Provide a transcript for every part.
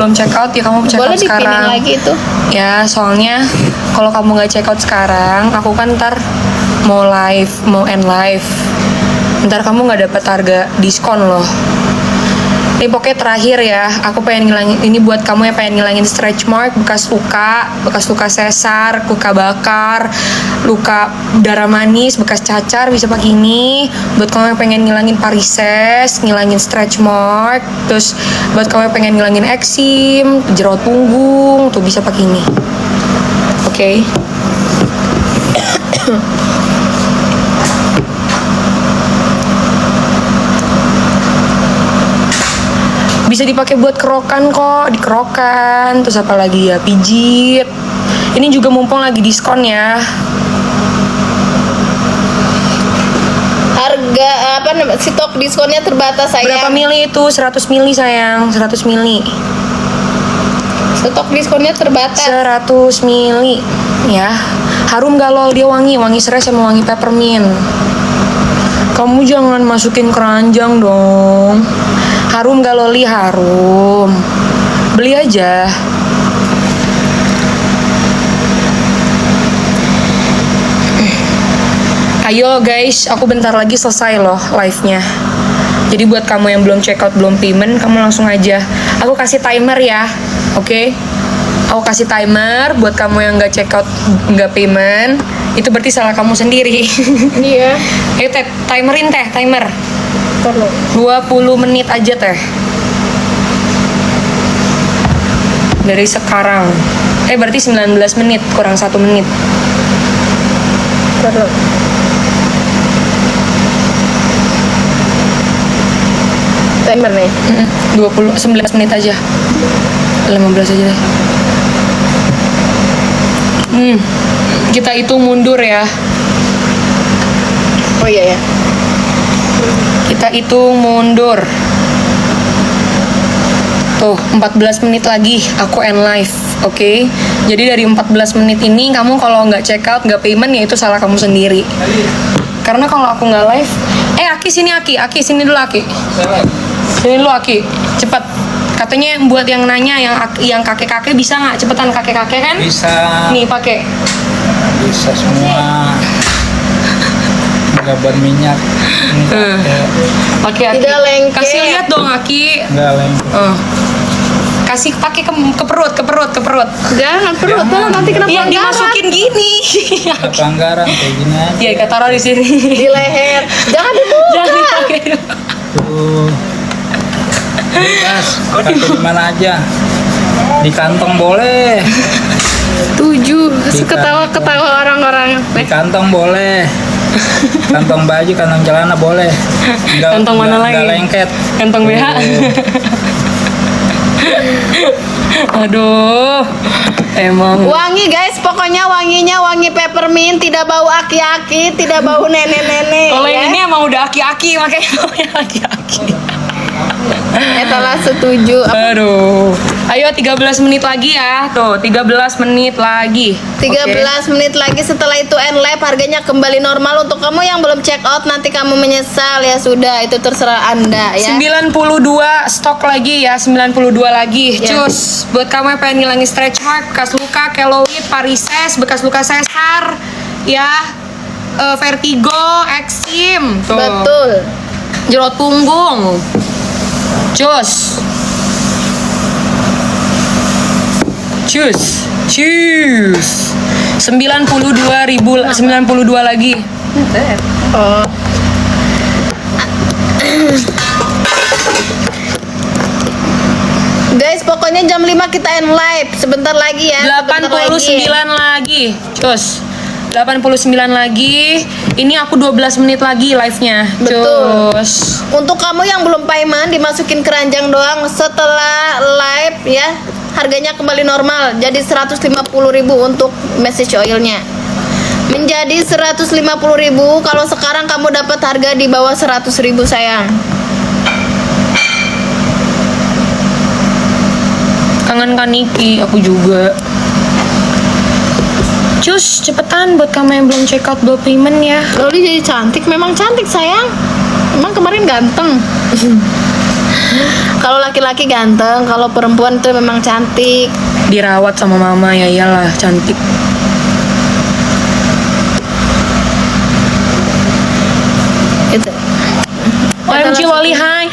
belum check out ya kamu check Boleh out sekarang. dipinin lagi itu. Ya, soalnya kalau kamu nggak check out sekarang, aku kan ntar mau end live. Ntar kamu nggak dapat harga diskon loh. Ini pokoknya terakhir ya, aku pengen ngilangin ini buat kamu yang pengen ngilangin stretch mark, bekas luka sesar, luka bakar, luka darah manis, bekas cacar bisa pakai ini. Buat kamu yang pengen ngilangin varises, ngilangin stretch mark, terus buat kamu yang pengen ngilangin eksim, jerawat punggung, tuh bisa pakai ini. Oke. Bisa dipakai buat kerokan kok, dikerokan, terus apa lagi ya, pijit. Ini juga mumpung lagi diskon ya. Harga stok diskonnya terbatas sayang. Berapa mili itu? 100 mili sayang, 100 mili. Stok diskonnya terbatas. 100 mili ya. Harum gak lol, dia wangi serai sama wangi peppermint. Kamu jangan masukin keranjang dong. Harum gak loli? Harum. Beli aja. Ayo guys, aku bentar lagi selesai loh live-nya. Jadi buat kamu yang belum check out, belum payment, kamu langsung aja. Aku kasih timer ya, oke? Aku kasih timer buat kamu yang nggak check out, nggak payment. Itu berarti salah kamu sendiri. Iya. Ayo teh, timerin teh, timer. Perlu. 20 menit aja teh. Dari sekarang. Berarti 19 menit, kurang 1 menit. Perlu. Timer nih. 19 menit aja. 15 aja deh. Kita hitung mundur ya. Oh iya ya. Kita hitung mundur. Tuh, 14 menit lagi aku end live, oke? Jadi dari 14 menit ini kamu kalau nggak check out, nggak payment ya itu salah kamu sendiri. Karena kalau aku nggak live, Aki sini Aki sini dulu Aki. Sini dulu Aki, cepet. Katanya buat yang nanya, yang kakek-kakek bisa nggak? Cepetan kakek-kakek kan? Bisa. Nih pakai. Bisa semua. Nggak berminyak. Pakai Aki. Tidak lengket. Kasih lihat dong Aki. Nggak lengket. Kasih pakai ke perut. Jangan perut tuh nanti kena Yang pelanggaran. dimasukin gini. Ada pelanggaran kayak gini aja. Iya, kita taruh di sini. Di leher. Jangan dibuka. Jangan dipakai. Tuh. Bebas. Pakai di mana aja. Di kantong boleh. 7. Ketawa-ketawa orang-orang. Di kantong boleh. Kantong baju, kantong celana boleh. Kantong mana lagi? Nggak lengket. Kantong BH. Aduh, emang. Wangi guys, pokoknya wanginya wangi peppermint, tidak bau aki-aki, tidak bau nenek-nenek. Kalau ya. yang ini emang udah aki-aki, makanya namanya aki-aki. Etalah setuju. Aduh. Ayo 13 menit lagi ya. Tuh, 13 menit lagi. 13 menit lagi setelah itu end live, harganya kembali normal. Untuk kamu yang belum check out nanti kamu menyesal ya, sudah itu terserah Anda ya. 92 stok lagi ya, 92 lagi. Ya. Cus, buat kamu yang pengen ngilangin stretch mark, bekas luka, keloid, varises, bekas luka sesar, ya, vertigo, eksim, tuh. Betul. Jerawat punggung. Cus. 92 lagi. Oh. Guys, pokoknya jam 5 kita end live. Sebentar lagi ya. 89 lagi. Cus. 89 lagi. Ini aku 12 menit lagi live-nya. Betul. Cus. Untuk kamu yang belum payment, dimasukin keranjang doang. Setelah live ya, harganya kembali normal. Jadi 150.000 untuk message oilnya. Menjadi 150.000. Kalau sekarang kamu dapat harga di bawah 100.000 sayang. Kangen kan Niki, aku juga. Cus, cepetan buat kamu yang belum check out, belum payment ya. Loli jadi cantik, memang cantik sayang. Emang kemarin ganteng. Kalau laki-laki ganteng, kalau perempuan itu memang cantik. Dirawat sama mama, ya iyalah cantik. Itu. OMG Wali, hai.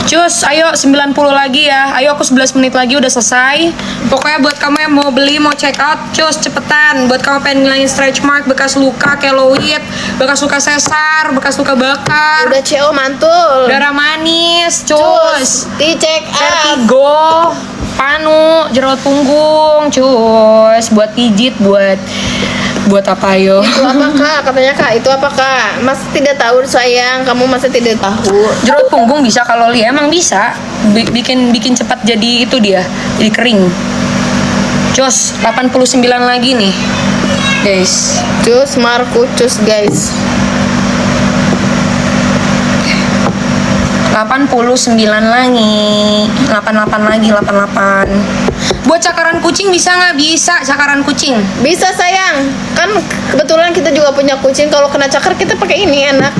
Cus, ayo 90 lagi ya. Ayo aku 11 menit lagi udah selesai. Pokoknya buat kamu yang mau beli, mau check out, cus cepetan. Buat kamu pengen ngilangin stretch mark, bekas luka, keloid, bekas luka sesar, bekas luka bakar, Udah CO mantul. darah manis, Cus, cus. di check out. Vertigo, panu, jerawat punggung, cus. Buat pijit, buat apa yo? Itu apa kak? Katanya kak, itu apa kak? Masih tidak tahu sayang, kamu masih tidak tahu. Jerawat punggung bisa kalau emang bisa bikin cepat jadi itu dia, jadi kering. Cus, 89 lagi nih. Guys, Cus, Marku, cus guys. 89 lagi. 88 lagi, 88. Buat cakaran kucing bisa nggak? Bisa, cakaran kucing. Bisa sayang, kan kebetulan kita juga punya kucing. Kalau kena cakar kita pakai ini enak,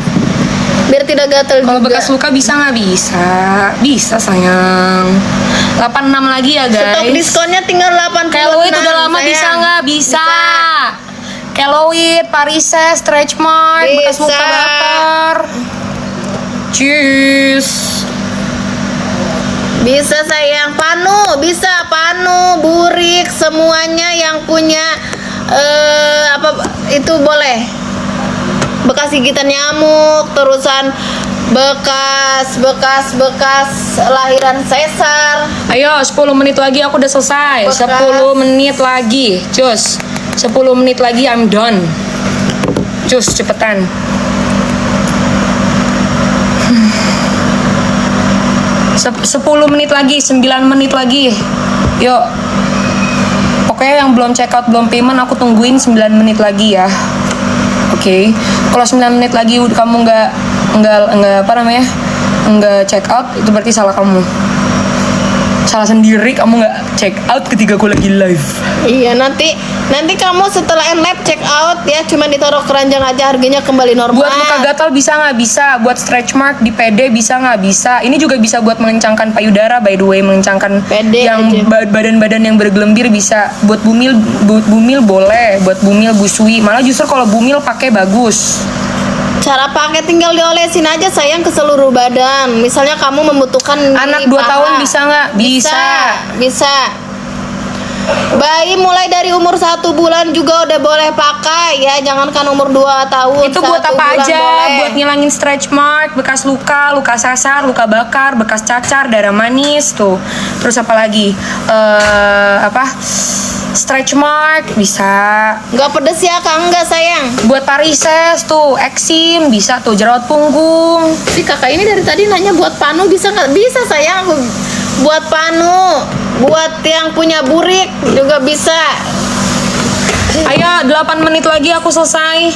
biar tidak gatel. Kalau juga. bekas luka bisa nggak? Bisa. Bisa sayang. 86 lagi ya guys. Stok diskonnya tinggal 86. Keloid udah lama sayang. bisa nggak? Bisa. Keloid, varises, stretch mark, bekas Bisa. luka bakar. Cheers. Bisa sayang, panu, bisa panu, burik, semuanya yang punya apa itu boleh. Bekas gigitan nyamuk, terusan bekas lahiran sesar. Ayo 10 menit lagi aku udah selesai. Bekas. 10 menit lagi. Cus. 10 menit lagi I'm done. Cus, cepetan. 10 menit lagi, 9 menit lagi. Yuk. Pokoknya yang belum check out, belum payment, aku tungguin 9 menit lagi ya. Oke. Kalau 9 menit lagi kamu nggak apa namanya? Nggak check out, itu berarti salah kamu. Salah sendiri, kamu nggak check out ketika aku lagi live. Iya, nanti kamu setelah end live check out ya, cuma ditaruh keranjang aja, harganya kembali normal. Buat luka gatal bisa nggak? Bisa. Buat stretch mark di PD bisa nggak? Bisa. Ini juga bisa buat melencangkan payudara, by the way, melencangkan PD yang aja. badan-badan yang bergelembir bisa. Buat bumil boleh, buat bumil busui. Malah justru kalau bumil pakai bagus. Cara pakai tinggal diolesin aja sayang ke seluruh badan. Misalnya kamu membutuhkan Anak di 2 paha. tahun bisa nggak? Bisa. Bisa. Bayi mulai dari umur 1 bulan juga udah boleh pakai ya, jangankan umur 2 tahun. Itu buat 1 apa bulan aja? boleh. Buat ngilangin stretch mark, bekas luka, luka sasar, luka bakar, bekas cacar, darah manis tuh. Terus apa lagi? Stretch mark bisa. Nggak pedes ya kak? Enggak sayang. Buat varises tuh, eksim bisa tuh, jerawat punggung. Si kakak ini dari tadi nanya buat panu bisa nggak? Bisa sayang. Buat panu, buat yang punya burik juga bisa. Ayo 8 menit lagi aku selesai.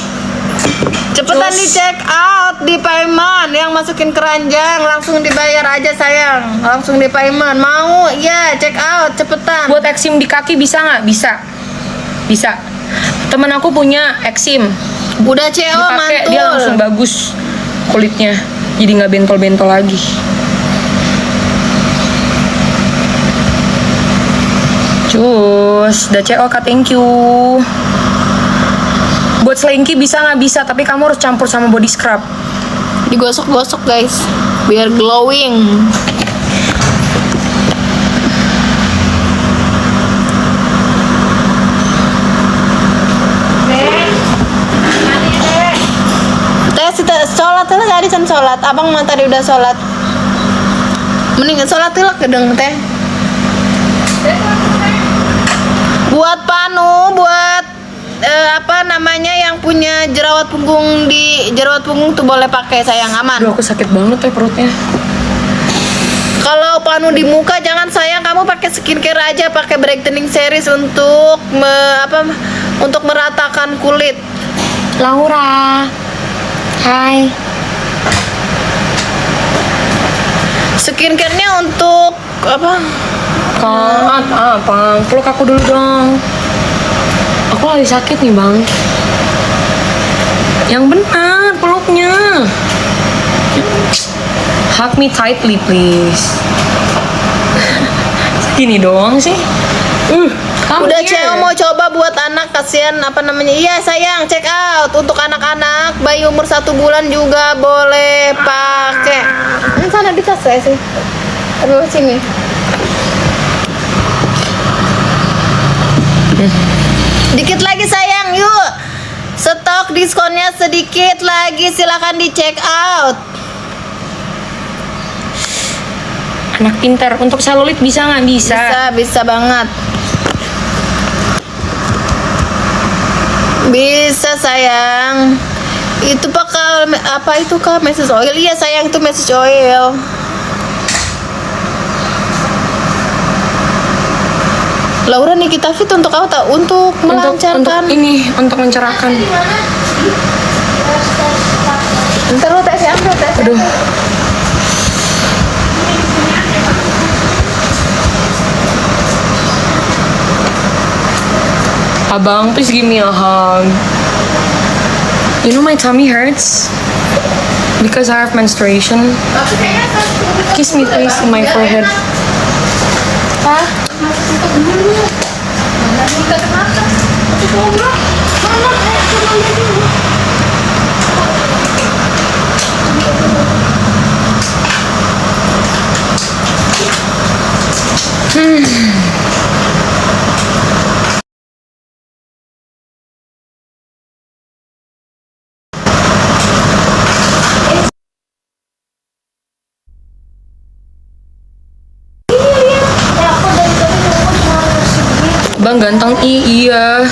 Cepetan Terus- di check out, di payment, yang masukin keranjang langsung dibayar aja sayang, langsung di payment. Mau ya check out cepetan. Buat eksim di kaki bisa nggak? Bisa. Bisa. Temen aku punya eksim. Udah CO Dipakai mantul. dia langsung bagus kulitnya. Jadi nggak bentol-bentol lagi. Cus, udah CO kak, thank you. Buat selengki bisa nggak? Bisa, tapi kamu harus campur sama body scrub. Digosok-gosok guys, biar glowing. Teh, sholat lah tadi can sholat. Abang mah tadi udah sholat. Mending sholat tilak gedeng teh. Buat panu, buat apa namanya yang punya jerawat punggung tuh boleh pakai sayang, aman. Aduh, aku sakit banget ya perutnya. Kalau panu di muka jangan sayang, kamu pakai skincare aja, pakai brightening series untuk untuk meratakan kulit. Laura, hai. Skincare-nya untuk apa? Kak, apa? Peluk aku dulu dong. Aku lagi sakit nih bang. Yang benar peluknya. Hug me tightly please. Gini doang sih. Come Udah here. cewek mau coba buat anak, kasihan apa namanya. Iya sayang, check out untuk anak-anak bayi umur 1 bulan juga boleh pakai. Ini sana di tas saya sih. Aduh sini. Dikit lagi sayang, yuk. Stok diskonnya sedikit lagi, silakan di check out. Anak pintar. Untuk selulit bisa nggak? Bisa. Bisa banget. Bisa sayang. Itu pakai apa itu kak? Message oil. Iya sayang, itu message oil. Laura Nikita Fit untuk apa tak? Untuk melancarkan. Untuk mencerahkan. Ntar lo tes ambil tes. Aduh. Abang, please give me a hug. You know my tummy hurts because I have menstruation. Kiss me please in my forehead. Hah? Bang ganteng iya.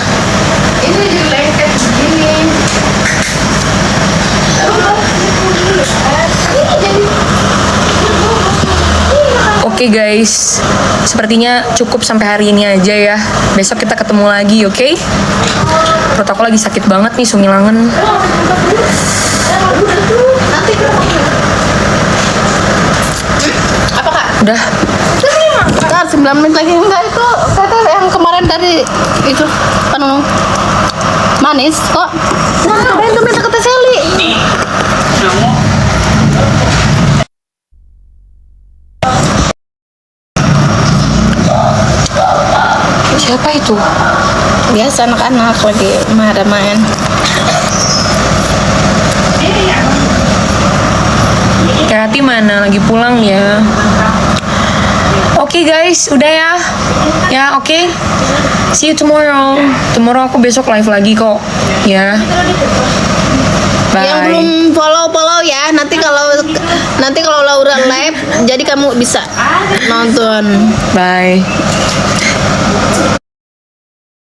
Ini jadi lengket begini. Oke guys, sepertinya cukup sampai hari ini aja ya. Besok kita ketemu lagi, oke? Perut aku lagi sakit banget nih, sumilangan. Apa kak? Udah. Kak 9 menit lagi enggak itu kata yang kemarin dari itu kan manis kok. Nah, itu minta ke Teh Seli. Siapa itu? Biasa anak-anak lagi ada main. Hati mana? Lagi pulang ya. Oke guys, udah ya. Ya, oke. See you tomorrow. Tomorrow aku besok live lagi kok. Ya. Bye. Yang belum follow ya. Nanti kalau Laura live, jadi kamu bisa nonton. Bye.